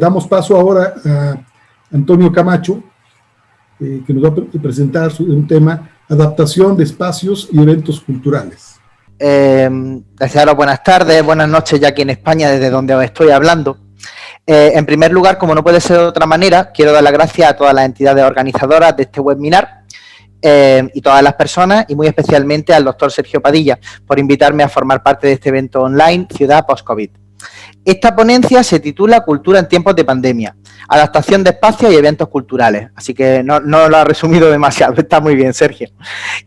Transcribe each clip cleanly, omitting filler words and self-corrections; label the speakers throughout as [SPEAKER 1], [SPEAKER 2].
[SPEAKER 1] Damos paso ahora a Antonio Camacho, que nos va a presentar un tema: adaptación de espacios y eventos culturales.
[SPEAKER 2] Desearos buenas tardes, buenas noches ya aquí en España, desde donde os estoy hablando. En primer lugar, como no puede ser de otra manera, quiero dar las gracias a todas las entidades organizadoras de este webinar y todas las personas, y muy especialmente al doctor Sergio Padilla, por invitarme a formar parte de este evento online Ciudad Post-COVID. Esta ponencia se titula Cultura en tiempos de pandemia, adaptación de espacios y eventos culturales. Así que no lo ha resumido demasiado, está muy bien, Sergio.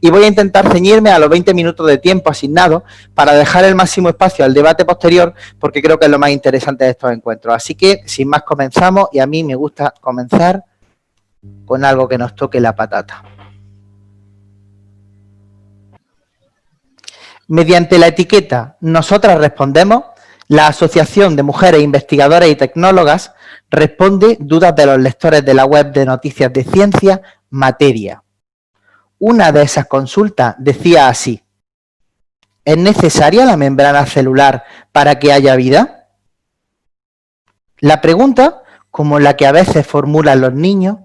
[SPEAKER 2] Y voy a intentar ceñirme a los 20 minutos de tiempo asignados para dejar el máximo espacio al debate posterior, porque creo que es lo más interesante de estos encuentros. Así que, sin más, comenzamos, y a mí me gusta comenzar con algo que nos toque la patata. Mediante la etiqueta Nosotras Respondemos, la Asociación de Mujeres Investigadoras y Tecnólogas responde dudas de los lectores de la web de noticias de ciencia Materia. Una de esas consultas decía así: ¿es necesaria la membrana celular para que haya vida? La pregunta, como la que a veces formulan los niños,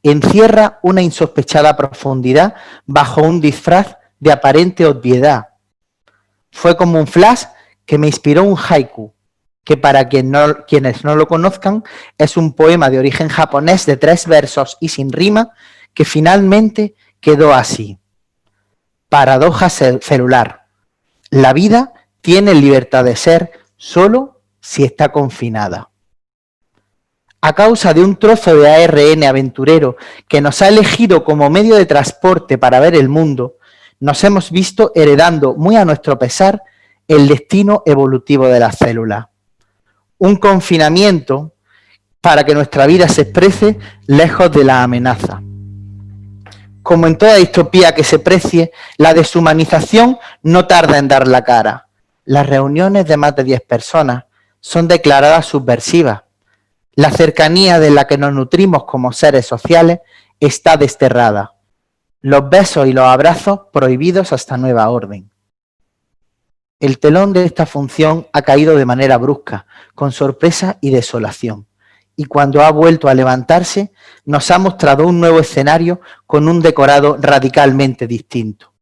[SPEAKER 2] encierra una insospechada profundidad bajo un disfraz de aparente obviedad. Fue como un flash que me inspiró un haiku, que para quienes no lo conozcan, es un poema de origen japonés de 3 versos y sin rima, que finalmente quedó así. Paradoja celular. La vida tiene libertad de ser solo si está confinada. A causa de un trozo de ARN aventurero que nos ha elegido como medio de transporte para ver el mundo, nos hemos visto heredando, muy a nuestro pesar, el destino evolutivo de la célula. Un confinamiento para que nuestra vida se exprese lejos de la amenaza. Como en toda distopía que se precie, la deshumanización no tarda en dar la cara. Las reuniones de más de 10 personas son declaradas subversivas. La cercanía de la que nos nutrimos como seres sociales está desterrada. Los besos y los abrazos prohibidos hasta nueva orden. El telón de esta función ha caído de manera brusca, con sorpresa y desolación, y cuando ha vuelto a levantarse, nos ha mostrado un nuevo escenario con un decorado radicalmente distinto.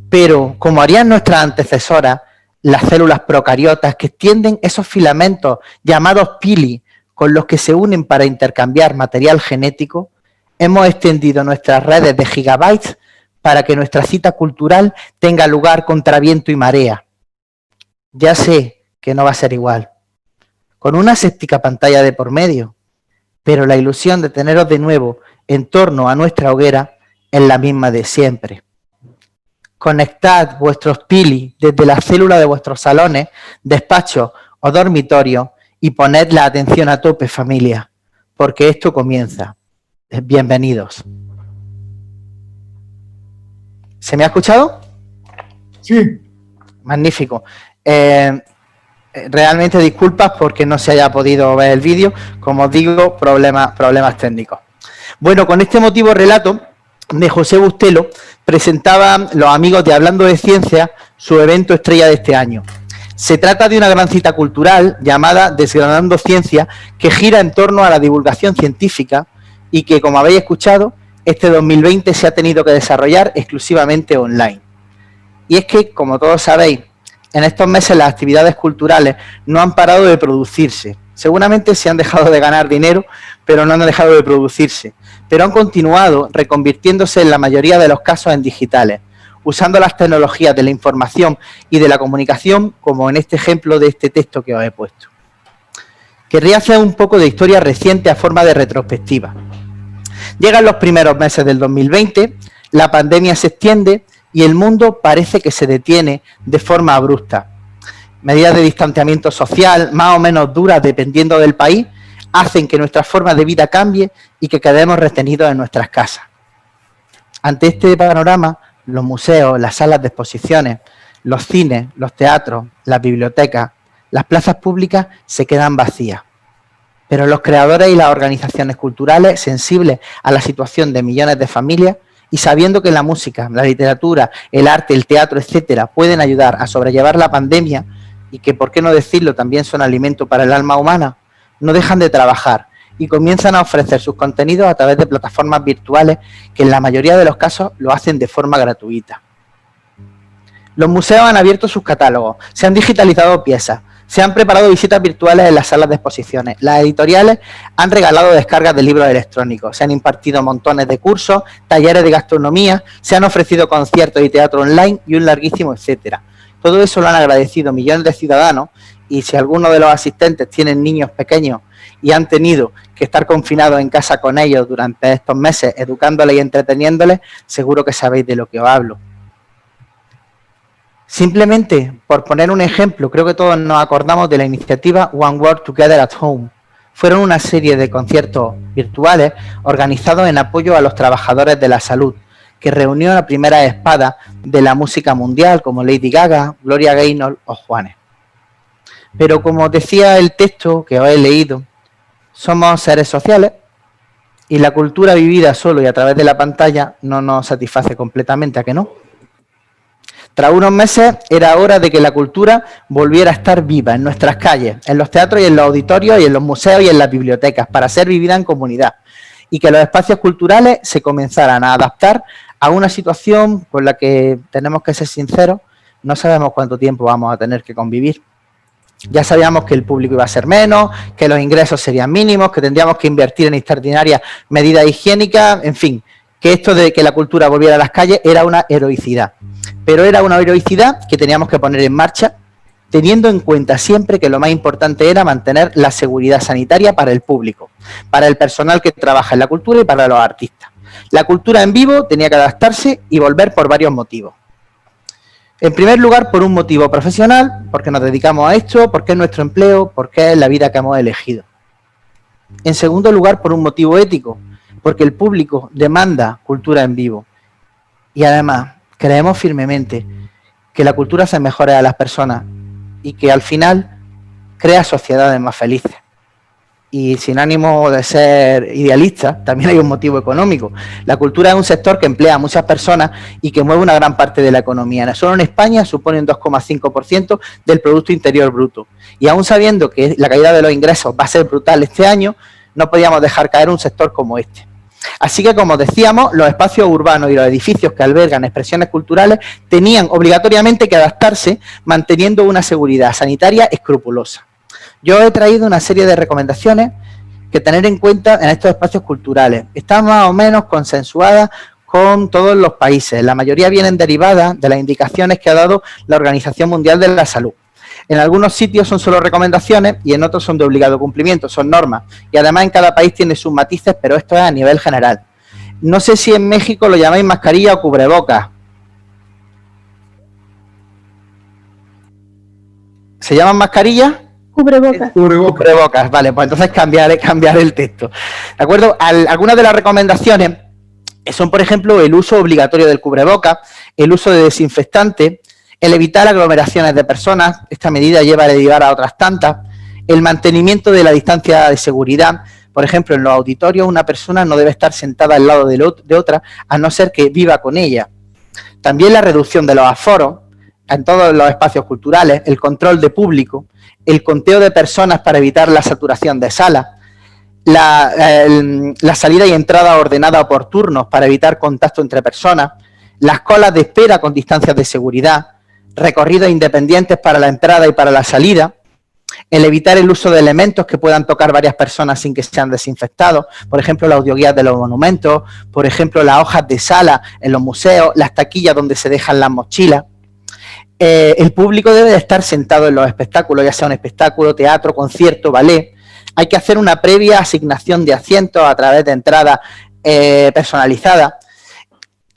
[SPEAKER 2] Pero, como harían nuestras antecesoras, las células procariotas que extienden esos filamentos llamados pili, con los que se unen para intercambiar material genético, hemos extendido nuestras redes de gigabytes para que nuestra cita cultural tenga lugar contra viento y marea. Ya sé que no va a ser igual, con una aséptica pantalla de por medio, pero la ilusión de teneros de nuevo en torno a nuestra hoguera es la misma de siempre. Conectad vuestros pili desde la célula de vuestros salones, despachos o dormitorios y poned la atención a tope, familia, porque esto comienza. Bienvenidos. ¿Se me ha escuchado?
[SPEAKER 1] Sí.
[SPEAKER 2] Magnífico. Realmente disculpas porque no se haya podido ver el vídeo. Como os digo, problemas técnicos. Bueno, con este motivo relato de José Bustelo presentaban los amigos de Hablando de Ciencia su evento estrella de este año. Se trata de una gran cita cultural llamada Desgranando Ciencia, que gira en torno a la divulgación científica y que, como habéis escuchado, este 2020 se ha tenido que desarrollar exclusivamente online. Y es que, como todos sabéis, en estos meses las actividades culturales no han parado de producirse. Seguramente se han dejado de ganar dinero, pero no han dejado de producirse. Pero han continuado reconvirtiéndose en la mayoría de los casos en digitales, usando las tecnologías de la información y de la comunicación, como en este ejemplo de este texto que os he puesto. Querría hacer un poco de historia reciente a forma de retrospectiva. Llegan los primeros meses del 2020, la pandemia se extiende y el mundo parece que se detiene de forma abrupta. Medidas de distanciamiento social, más o menos duras dependiendo del país, hacen que nuestra forma de vida cambie y que quedemos retenidos en nuestras casas. Ante este panorama, los museos, las salas de exposiciones, los cines, los teatros, las bibliotecas, las plazas públicas se quedan vacías. Pero los creadores y las organizaciones culturales, sensibles a la situación de millones de familias y sabiendo que la música, la literatura, el arte, el teatro, etcétera, pueden ayudar a sobrellevar la pandemia y que, por qué no decirlo, también son alimento para el alma humana, no dejan de trabajar y comienzan a ofrecer sus contenidos a través de plataformas virtuales que en la mayoría de los casos lo hacen de forma gratuita. Los museos han abierto sus catálogos, se han digitalizado piezas, se han preparado visitas virtuales en las salas de exposiciones, las editoriales han regalado descargas de libros electrónicos, se han impartido montones de cursos, talleres de gastronomía, se han ofrecido conciertos y teatro online y un larguísimo etcétera. Todo eso lo han agradecido millones de ciudadanos y si alguno de los asistentes tienen niños pequeños y han tenido que estar confinados en casa con ellos durante estos meses, educándoles y entreteniéndoles, seguro que sabéis de lo que os hablo. Simplemente, por poner un ejemplo, creo que todos nos acordamos de la iniciativa One World Together at Home. Fueron una serie de conciertos virtuales organizados en apoyo a los trabajadores de la salud, que reunió a la primera espada de la música mundial, como Lady Gaga, Gloria Gaynor o Juanes. Pero como decía el texto que os he leído, somos seres sociales y la cultura vivida solo y a través de la pantalla no nos satisface completamente, ¿a que no? Tras unos meses era hora de que la cultura volviera a estar viva en nuestras calles, en los teatros y en los auditorios y en los museos y en las bibliotecas, para ser vivida en comunidad y que los espacios culturales se comenzaran a adaptar a una situación con la que, tenemos que ser sinceros, no sabemos cuánto tiempo vamos a tener que convivir. Ya sabíamos que el público iba a ser menos, que los ingresos serían mínimos, que tendríamos que invertir en extraordinarias medidas higiénicas, en fin, que esto de que la cultura volviera a las calles era una heroicidad. Pero era una heroicidad que teníamos que poner en marcha, teniendo en cuenta siempre que lo más importante era mantener la seguridad sanitaria para el público, para el personal que trabaja en la cultura y para los artistas. La cultura en vivo tenía que adaptarse y volver por varios motivos. En primer lugar, por un motivo profesional, porque nos dedicamos a esto, porque es nuestro empleo, porque es la vida que hemos elegido. En segundo lugar, por un motivo ético, porque el público demanda cultura en vivo. Y además, creemos firmemente que la cultura hace mejores a las personas y que al final crea sociedades más felices. Y sin ánimo de ser idealista, también hay un motivo económico. La cultura es un sector que emplea a muchas personas y que mueve una gran parte de la economía. Solo en España supone un 2,5% del Producto Interior Bruto. Y aún sabiendo que la caída de los ingresos va a ser brutal este año, no podíamos dejar caer un sector como este. Así que, como decíamos, los espacios urbanos y los edificios que albergan expresiones culturales tenían obligatoriamente que adaptarse manteniendo una seguridad sanitaria escrupulosa. Yo he traído una serie de recomendaciones que tener en cuenta en estos espacios culturales. Están más o menos consensuadas con todos los países. La mayoría vienen derivadas de las indicaciones que ha dado la Organización Mundial de la Salud. En algunos sitios son solo recomendaciones y en otros son de obligado cumplimiento, son normas. Y además en cada país tiene sus matices, pero esto es a nivel general. No sé si en México lo llamáis mascarilla o cubrebocas. ¿Se llaman mascarillas?
[SPEAKER 3] Cubrebocas.
[SPEAKER 2] Cubrebocas, vale, pues entonces cambiar el texto. ¿De acuerdo? Algunas de las recomendaciones son, por ejemplo, el uso obligatorio del cubrebocas, el uso de desinfectante, el evitar aglomeraciones de personas, esta medida lleva a derivar a otras tantas, el mantenimiento de la distancia de seguridad, por ejemplo, en los auditorios una persona no debe estar sentada al lado de otra, a no ser que viva con ella. También la reducción de los aforos en todos los espacios culturales, el control de público, el conteo de personas para evitar la saturación de salas, la salida y entrada ordenada por turnos para evitar contacto entre personas, las colas de espera con distancias de seguridad, recorridos independientes para la entrada y para la salida, el evitar el uso de elementos que puedan tocar varias personas sin que sean desinfectados, por ejemplo, las audioguías de los monumentos, por ejemplo, las hojas de sala en los museos, las taquillas donde se dejan las mochilas. El público debe de estar sentado en los espectáculos, ya sea un espectáculo, teatro, concierto, ballet. Hay que hacer una previa asignación de asientos a través de entradas personalizadas.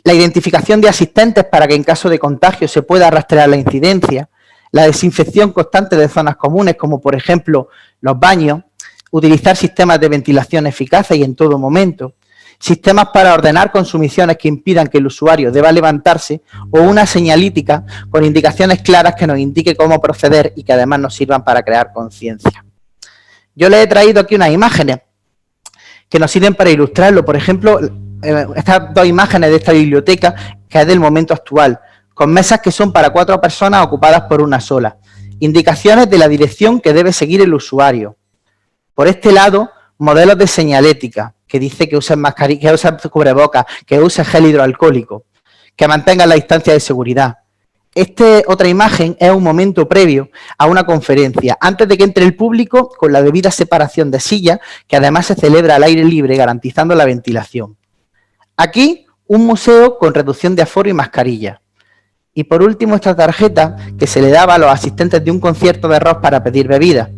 [SPEAKER 2] La identificación de asistentes para que en caso de contagio se pueda rastrear la incidencia. La desinfección constante de zonas comunes, como por ejemplo los baños. Utilizar sistemas de ventilación eficaces y en todo momento. Sistemas para ordenar consumiciones que impidan que el usuario deba levantarse o una señalítica con indicaciones claras que nos indique cómo proceder y que además nos sirvan para crear conciencia. Yo les he traído aquí unas imágenes que nos sirven para ilustrarlo. Por ejemplo, estas dos imágenes de esta biblioteca que es del momento actual, con mesas que son para 4 personas ocupadas por una sola. Indicaciones de la dirección que debe seguir el usuario. Por este lado, modelos de señalética, que dice que usen mascarilla, que usen cubrebocas, que usen gel hidroalcohólico, que mantengan la distancia de seguridad. Otra imagen es un momento previo a una conferencia, antes de que entre el público, con la debida separación de sillas, que además se celebra al aire libre, garantizando la ventilación. Aquí, un museo con reducción de aforo y mascarilla. Y por último, esta tarjeta que se le daba a los asistentes de un concierto de rock para pedir bebida.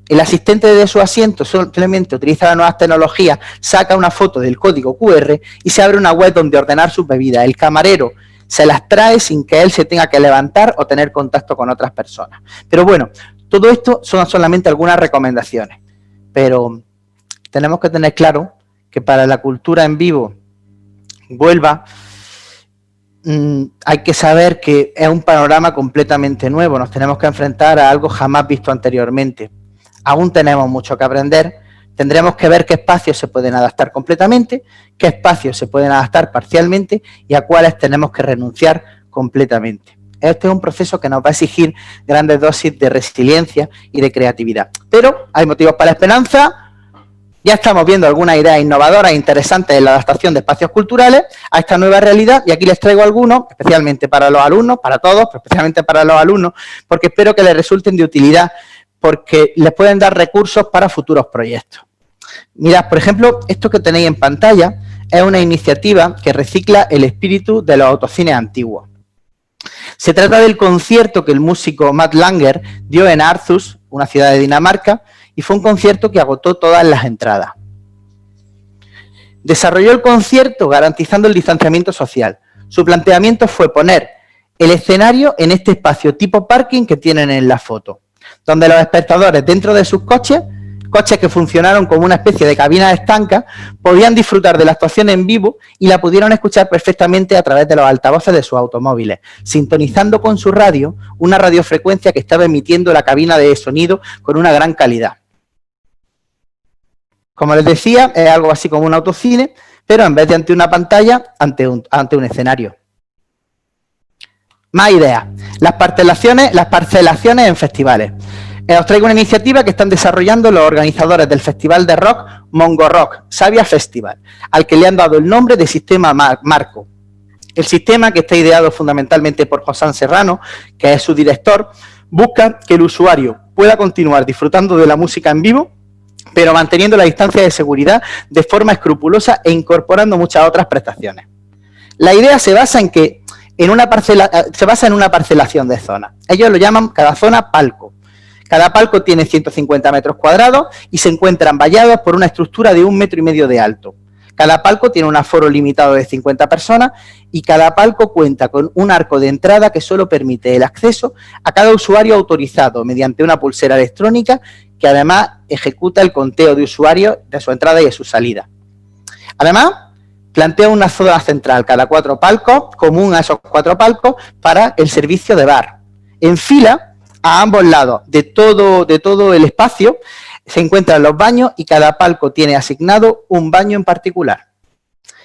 [SPEAKER 2] El asistente de su asiento simplemente utiliza las nuevas tecnologías, saca una foto del código QR y se abre una web donde ordenar sus bebidas. El camarero se las trae sin que él se tenga que levantar o tener contacto con otras personas. Pero bueno, todo esto son solamente algunas recomendaciones. Pero tenemos que tener claro que para la cultura en vivo Huelva, hay que saber que es un panorama completamente nuevo. Nos tenemos que enfrentar a algo jamás visto anteriormente. Aún tenemos mucho que aprender. Tendremos que ver qué espacios se pueden adaptar completamente, qué espacios se pueden adaptar parcialmente y a cuáles tenemos que renunciar completamente. Este es un proceso que nos va a exigir grandes dosis de resiliencia y de creatividad. Pero hay motivos para la esperanza. Ya estamos viendo algunas ideas innovadoras e interesantes en la adaptación de espacios culturales a esta nueva realidad y aquí les traigo algunos, especialmente para los alumnos, para todos, pero especialmente para los alumnos, porque espero que les resulten de utilidad, porque les pueden dar recursos para futuros proyectos. Mirad, por ejemplo, esto que tenéis en pantalla es una iniciativa que recicla el espíritu de los autocines antiguos. Se trata del concierto que el músico Matt Langer dio en Aarhus, una ciudad de Dinamarca, y fue un concierto que agotó todas las entradas. Desarrolló el concierto garantizando el distanciamiento social. Su planteamiento fue poner el escenario en este espacio tipo parking que tienen en la foto, donde los espectadores dentro de sus coches que funcionaron como una especie de cabinas estancas, podían disfrutar de la actuación en vivo y la pudieron escuchar perfectamente a través de los altavoces de sus automóviles, sintonizando con su radio una radiofrecuencia que estaba emitiendo la cabina de sonido con una gran calidad. Como les decía, es algo así como un autocine, pero en vez de ante una pantalla, ante un escenario. Más ideas. Las parcelaciones en festivales. Os traigo una iniciativa que están desarrollando los organizadores del festival de rock Mongo Rock, Savia Festival, al que le han dado el nombre de Sistema Marco. El sistema, que está ideado fundamentalmente por Josán Serrano, que es su director, busca que el usuario pueda continuar disfrutando de la música en vivo, pero manteniendo la distancia de seguridad de forma escrupulosa e incorporando muchas otras prestaciones. La idea se basa en una parcelación de zonas. Ellos lo llaman cada zona palco. Cada palco tiene 150 metros cuadrados y se encuentran vallados por una estructura de 1,5 metros de alto. Cada palco tiene un aforo limitado de 50 personas y cada palco cuenta con un arco de entrada que solo permite el acceso a cada usuario autorizado mediante una pulsera electrónica que además ejecuta el conteo de usuarios de su entrada y de su salida. Además, plantea una zona central cada 4 palcos, común a esos 4 palcos, para el servicio de bar. En fila, a ambos lados de todo el espacio, se encuentran los baños y cada palco tiene asignado un baño en particular.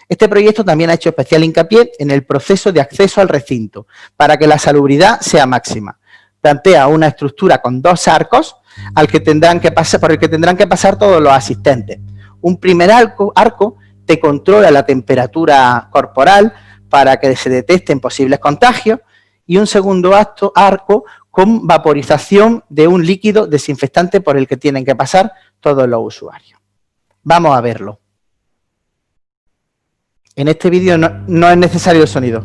[SPEAKER 2] Este proyecto también ha hecho especial hincapié en el proceso de acceso al recinto, para que la salubridad sea máxima. Plantea una estructura con 2 arcos por el que tendrán que pasar todos los asistentes. Un primer arco te controla la temperatura corporal para que se detecten posibles contagios y un segundo arco con vaporización de un líquido desinfectante por el que tienen que pasar todos los usuarios. Vamos a verlo. En este vídeo no es necesario el sonido.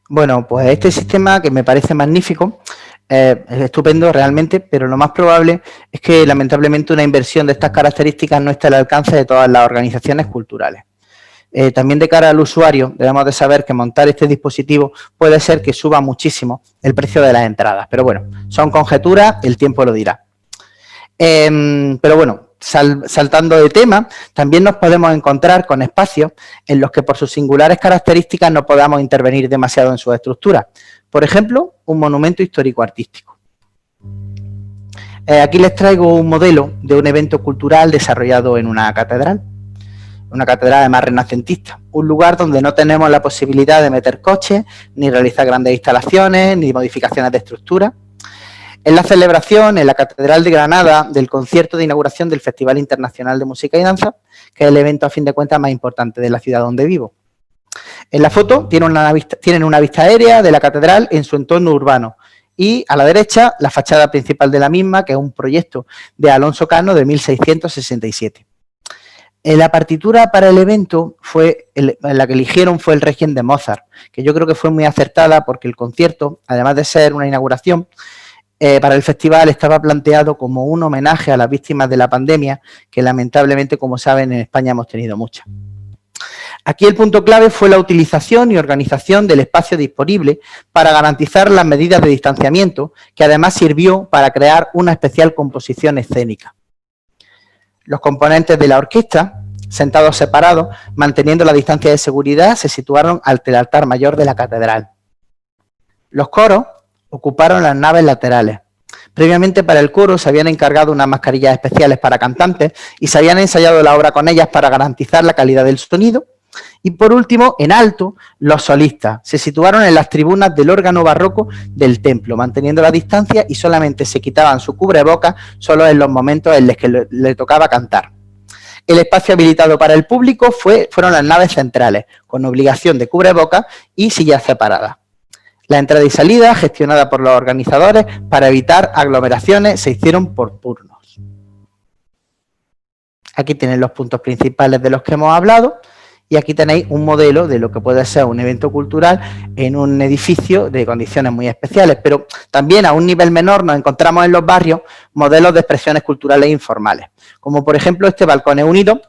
[SPEAKER 2] Bueno, pues este sistema, que me parece magnífico, es estupendo realmente, pero lo más probable es que lamentablemente una inversión de estas características no esté al alcance de todas las organizaciones culturales. también de cara al usuario debemos de saber que montar este dispositivo puede ser que suba muchísimo el precio de las entradas. Pero bueno, son conjeturas, el tiempo lo dirá. Pero bueno, saltando de tema, también nos podemos encontrar con espacios en los que por sus singulares características no podamos intervenir demasiado en su estructura. Por ejemplo, un monumento histórico-artístico. Aquí les traigo un modelo de un evento cultural desarrollado en una catedral además renacentista, un lugar donde no tenemos la posibilidad de meter coches, ni realizar grandes instalaciones, ni modificaciones de estructura. En la celebración, en la Catedral de Granada, del concierto de inauguración del Festival Internacional de Música y Danza, que es el evento, a fin de cuentas, más importante de la ciudad donde vivo. En la foto tienen una vista aérea de la catedral en su entorno urbano y, a la derecha, la fachada principal de la misma, que es un proyecto de Alonso Cano de 1667. La partitura para el evento la que eligieron fue el Requiem de Mozart, que yo creo que fue muy acertada porque el concierto, además de ser una inauguración, para el festival estaba planteado como un homenaje a las víctimas de la pandemia, que lamentablemente, como saben, en España hemos tenido muchas. Aquí el punto clave fue la utilización y organización del espacio disponible para garantizar las medidas de distanciamiento, que además sirvió para crear una especial composición escénica. Los componentes de la orquesta, sentados separados, manteniendo la distancia de seguridad, se situaron ante el altar mayor de la catedral. Los coros ocuparon las naves laterales. Previamente para el coro se habían encargado unas mascarillas especiales para cantantes y se habían ensayado la obra con ellas para garantizar la calidad del sonido. Y por último, en alto, los solistas se situaron en las tribunas del órgano barroco del templo, manteniendo la distancia y solamente se quitaban su cubrebocas solo en los momentos en los que le tocaba cantar. El espacio habilitado para el público fueron las naves centrales, con obligación de cubrebocas y sillas separadas. La entrada y salida, gestionada por los organizadores para evitar aglomeraciones, se hicieron por turnos. Aquí tienen los puntos principales de los que hemos hablado. Y aquí tenéis un modelo de lo que puede ser un evento cultural en un edificio de condiciones muy especiales, pero también a un nivel menor nos encontramos en los barrios modelos de expresiones culturales informales, como por ejemplo este Balcones Unidos,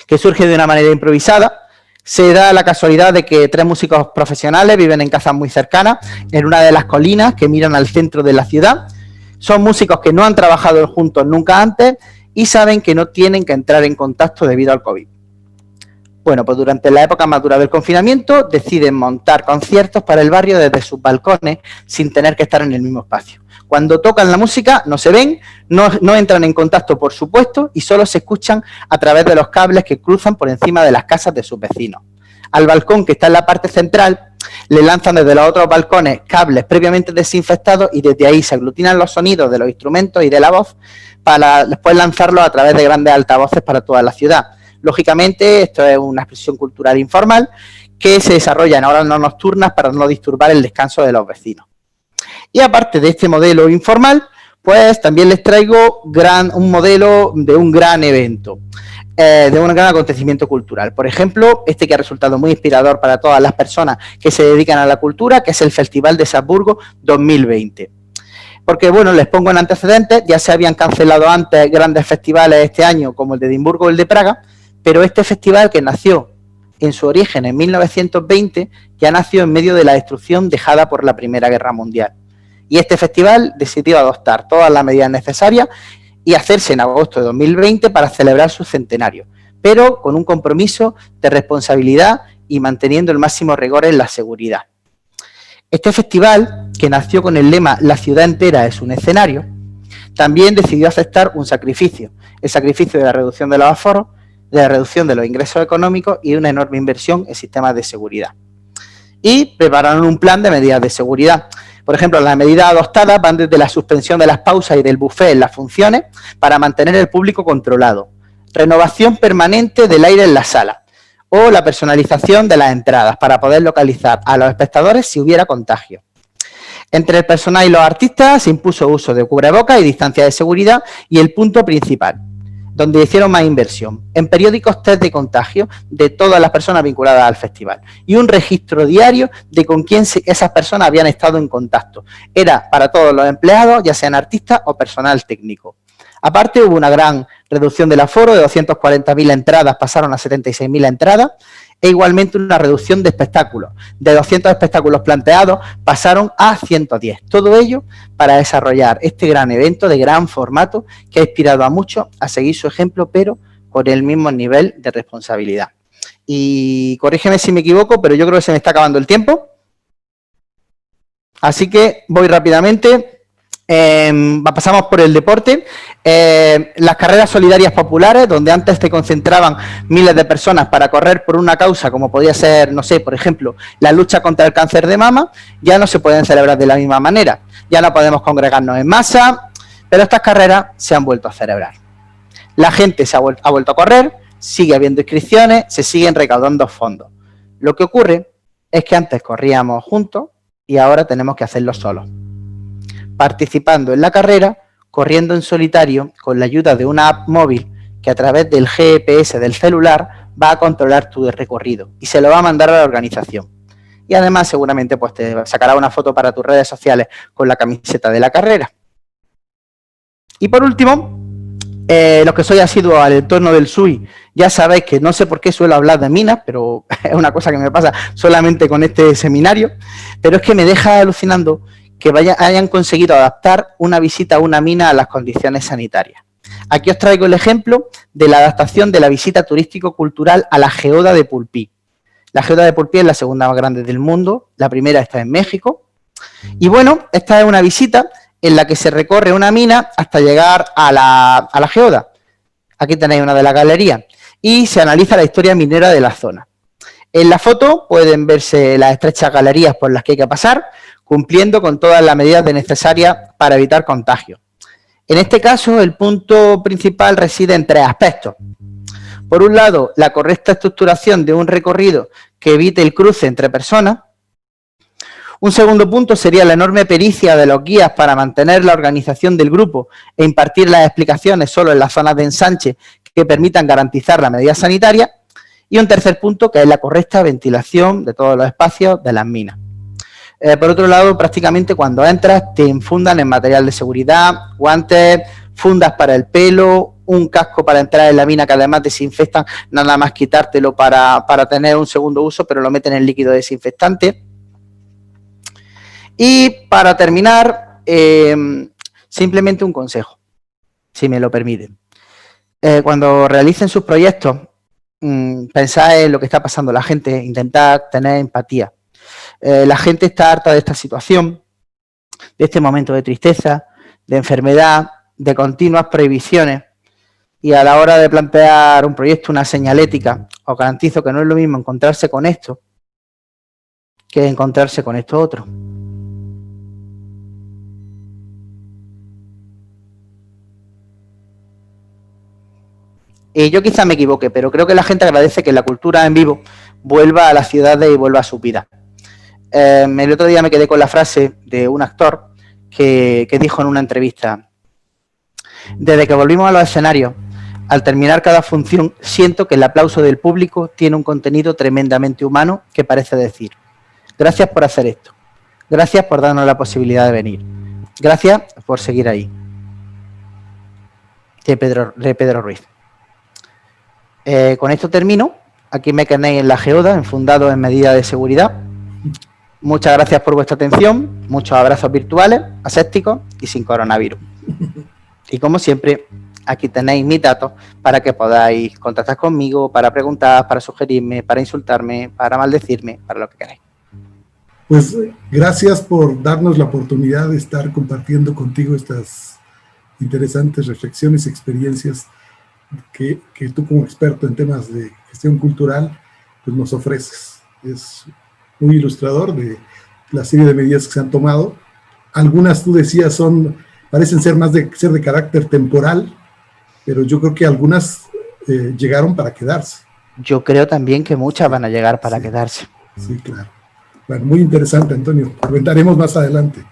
[SPEAKER 2] que surge de una manera improvisada. Se da la casualidad de que 3 músicos profesionales viven en casas muy cercanas, en una de las colinas que miran al centro de la ciudad. Son músicos que no han trabajado juntos nunca antes y saben que no tienen que entrar en contacto debido al COVID. Bueno, pues durante la época más dura del confinamiento deciden montar conciertos para el barrio desde sus balcones sin tener que estar en el mismo espacio. Cuando tocan la música no se ven, no entran en contacto por supuesto y solo se escuchan a través de los cables que cruzan por encima de las casas de sus vecinos. Al balcón que está en la parte central le lanzan desde los otros balcones cables previamente desinfectados y desde ahí se aglutinan los sonidos de los instrumentos y de la voz para después lanzarlos a través de grandes altavoces para toda la ciudad. Lógicamente, esto es una expresión cultural informal que se desarrolla en horas no nocturnas para no disturbar el descanso de los vecinos. Y aparte de este modelo informal, pues también les traigo un modelo de un gran evento, de un gran acontecimiento cultural. Por ejemplo, este que ha resultado muy inspirador para todas las personas que se dedican a la cultura, que es el Festival de Salzburgo 2020. Porque, bueno, les pongo en antecedentes, ya se habían cancelado antes grandes festivales este año, como el de Edimburgo o el de Praga, pero este festival, que nació en su origen en 1920, ya nació en medio de la destrucción dejada por la Primera Guerra Mundial. Y este festival decidió adoptar todas las medidas necesarias y hacerse en agosto de 2020 para celebrar su centenario, pero con un compromiso de responsabilidad y manteniendo el máximo rigor en la seguridad. Este festival, que nació con el lema "La ciudad entera es un escenario", también decidió aceptar un sacrificio, el sacrificio de la reducción de los aforos, de la reducción de los ingresos económicos y una enorme inversión en sistemas de seguridad. Y prepararon un plan de medidas de seguridad. Por ejemplo, las medidas adoptadas van desde la suspensión de las pausas y del buffet en las funciones para mantener el público controlado, renovación permanente del aire en la sala o la personalización de las entradas para poder localizar a los espectadores si hubiera contagio. Entre el personal y los artistas se impuso uso de cubrebocas y distancia de seguridad y el punto principal, donde hicieron más inversión, en periódicos test de contagio de todas las personas vinculadas al festival y un registro diario de con quién esas personas habían estado en contacto. Era para todos los empleados, ya sean artistas o personal técnico. Aparte, hubo una gran reducción del aforo, de 240.000 entradas pasaron a 76.000 entradas e igualmente una reducción de espectáculos. De 200 espectáculos planteados pasaron a 110. Todo ello para desarrollar este gran evento de gran formato que ha inspirado a muchos a seguir su ejemplo, pero con el mismo nivel de responsabilidad. Y corrígeme si me equivoco, pero yo creo que se me está acabando el tiempo. Así que voy rápidamente. Pasamos por el deporte. Las carreras solidarias populares, donde antes se concentraban miles de personas para correr por una causa, como podía ser, no sé, por ejemplo, la lucha contra el cáncer de mama, ya no se pueden celebrar de la misma manera. Ya no podemos congregarnos en masa, pero estas carreras se han vuelto a celebrar. La gente ha vuelto a correr, sigue habiendo inscripciones, se siguen recaudando fondos. Lo que ocurre es que antes corríamos juntos y ahora tenemos que hacerlo solos, participando en la carrera, corriendo en solitario con la ayuda de una app móvil que a través del GPS del celular va a controlar tu recorrido y se lo va a mandar a la organización. Y además seguramente pues te sacará una foto para tus redes sociales con la camiseta de la carrera. Y por último, los que sois asiduos al entorno del SUI, ya sabéis que no sé por qué suelo hablar de minas, pero es una cosa que me pasa solamente con este seminario, pero es que me deja alucinando que hayan conseguido adaptar una visita a una mina a las condiciones sanitarias. Aquí os traigo el ejemplo de la adaptación de la visita turístico-cultural a la geoda de Pulpí. La geoda de Pulpí es la segunda más grande del mundo, la primera está en México. Y bueno, esta es una visita en la que se recorre una mina hasta llegar a la geoda. Aquí tenéis una de las galerías. Y se analiza la historia minera de la zona. En la foto pueden verse las estrechas galerías por las que hay que pasar, cumpliendo con todas las medidas necesarias para evitar contagios. En este caso, el punto principal reside en tres aspectos. Por un lado, la correcta estructuración de un recorrido que evite el cruce entre personas. Un segundo punto sería la enorme pericia de los guías para mantener la organización del grupo e impartir las explicaciones solo en las zonas de ensanche que permitan garantizar la medida sanitaria. Y un tercer punto, que es la correcta ventilación de todos los espacios de las minas. Por otro lado, prácticamente cuando entras te infundan en material de seguridad, guantes, fundas para el pelo, un casco para entrar en la mina que además desinfectan, nada más quitártelo para tener un segundo uso, pero lo meten en líquido desinfectante. Y para terminar, simplemente un consejo, si me lo permiten. Cuando realicen sus proyectos, pensad en lo que está pasando la gente, intentad tener empatía. La gente está harta de esta situación, de este momento de tristeza, de enfermedad, de continuas prohibiciones, y a la hora de plantear un proyecto, una señalética, os garantizo que no es lo mismo encontrarse con esto que encontrarse con esto otro. Yo quizá me equivoque, pero creo que la gente agradece que la cultura en vivo vuelva a las ciudades y vuelva a su vida. El otro día me quedé con la frase de un actor que dijo en una entrevista: desde que volvimos a los escenarios, al terminar cada función, siento que el aplauso del público tiene un contenido tremendamente humano que parece decir: gracias por hacer esto, gracias por darnos la posibilidad de venir, gracias por seguir ahí. De Pedro Ruiz. Con esto termino. Aquí me tenéis en la geoda, enfundado en medidas de seguridad. Muchas gracias por vuestra atención, muchos abrazos virtuales, asépticos y sin coronavirus. Y como siempre, aquí tenéis mis datos para que podáis contactar conmigo, para preguntar, para sugerirme, para insultarme, para maldecirme, para lo que queráis.
[SPEAKER 1] Pues gracias por darnos la oportunidad de estar compartiendo contigo estas interesantes reflexiones y experiencias que tú como experto en temas de gestión cultural pues nos ofreces. Es muy ilustrador de la serie de medidas que se han tomado. Algunas, tú decías, parecen ser más de carácter temporal, pero yo creo que algunas llegaron para quedarse.
[SPEAKER 2] Yo creo también que muchas van a llegar para quedarse.
[SPEAKER 1] Sí, claro. Bueno, muy interesante, Antonio. Comentaremos más adelante.